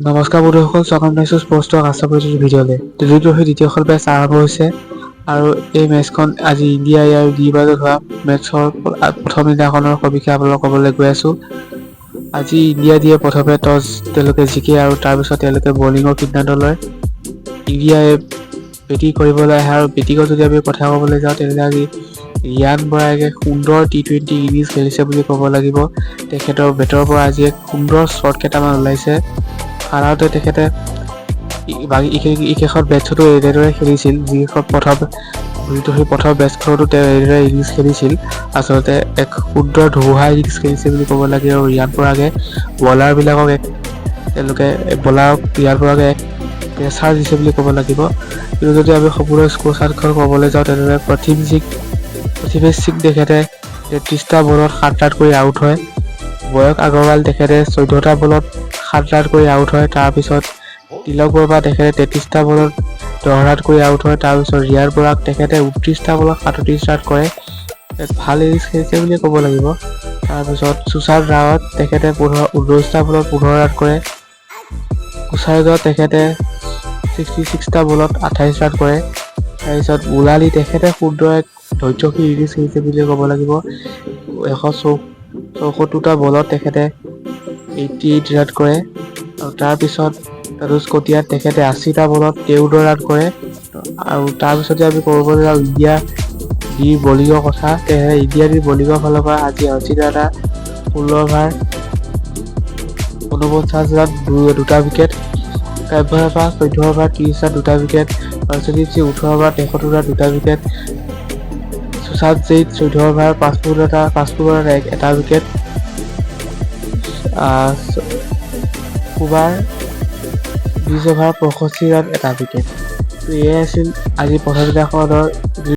নমস্কাৰ বন্ধুসকল, স্বাগতম জনাইছোঁ স্পষ্ট আশাপৰিচিত ভিডিঅ'লৈ। যদিও সেই দ্বিতীয়খন মেচ আৰম্ভ হৈছে আৰু এই মেচখন আজি ইণ্ডিয়া আৰু ডি মাজত হোৱা মেচৰ প্ৰথম দিনাখনৰ সবিশেষ আপোনালোকক ক'বলৈ গৈ আছোঁ। আজি ইণ্ডিয়া দিয়ে প্ৰথমে টছ তেওঁলোকে জিকে আৰু তাৰপিছত তেওঁলোকে বলিঙৰ সিদ্ধান্ত লয়। ইণ্ডিয়াই বেটিং কৰিবলৈ আহে আৰু বেটিঙত যদি আমি কথা ক'বলৈ যাওঁ তেনেহ'লে আজি ৰিয়ান পৰাগে সুন্দৰ টি20 ইনিংছ খেলিছে বুলি ক'ব লাগিব। তেখেতৰ বেটৰ পৰা আজি এক সুন্দৰ শ্বট কেইটামান ওলাইছে। সাধাৰণতে তেখেতে ইকেইখন বেটছতো এনেদৰে খেলিছিল, যিখন প্ৰথম বেটছখনতো তেওঁ এনেদৰে ইনিংছ খেলিছিল। আচলতে এক সুন্দৰ ধুমুহা ইনিংছ খেলিছে বুলি ক'ব লাগে আৰু ৰিয়ান পৰাগে বলাৰবিলাকক ৰিয়ান পৰাগে এক প্ৰেছাৰ দিছে বুলি ক'ব লাগিব। কিন্তু যদি আমি সম্পূৰ্ণ স্ক'ৰ চাৰ্টখন ক'বলৈ যাওঁ তেনেহ'লে পৃথ্বী সিং তেখেতে 33টা বলত 7 ৰান কৰি আউট হয়। বয়স আগৰৱাল তেখেতে 14টা বলত 7 ৰান কৰি আউট হয়। তাৰপিছত তিলক বৰ্মা তেখেতে 33টা বলত 10 ৰান কৰি আউট হয়। তাৰপিছত ৰিয়ান পৰাগ তেখেতে 29টা বলত 37 ৰান কৰে, এক ভাল ইনিংছ খেলিছে বুলি ক'ব লাগিব। তাৰপিছত সুশান্ত ৰাৱত তেখেতে 19টা বলত 15 ৰান কৰে। কুছাৰজত তেখেতে 66টা বলত 28 ৰান কৰে। তাৰপিছত মুলালী তেখেতে সুন্দৰ এক ধৈৰ্যশীল ইনিংছ খেলিছে বুলি ক'ব লাগিব। 174টা বলত তেখেতে 88 ৰান কৰে। আৰু তাৰপিছত তনুজ কটীয়াত তেখেতে 80টা বলত 13 ৰান কৰে। আৰু তাৰপিছতে আমি ক'বলৈ যাওঁ ইণ্ডিয়া ডিৰ বলিঙৰ কথা, তেনেহ'লে ইণ্ডিয়া ডিৰ বলিঙৰ ফালৰ পৰা আজি অজিত ৰানা 16 অভাৰ 49 ৰান 2টা wicket, Kavya Rabha 14 over 30 run 2টা wicket, Harshdeep Singh 18 over 63 run 2টা wicket, Sushant Singh 14 over 55 run 1টা উইকেট, কুমাৰ 20 অভাৰ 65 ৰান 1টা উইকেট। এয়াই আছিল আজি প্ৰথম দিনাখনৰ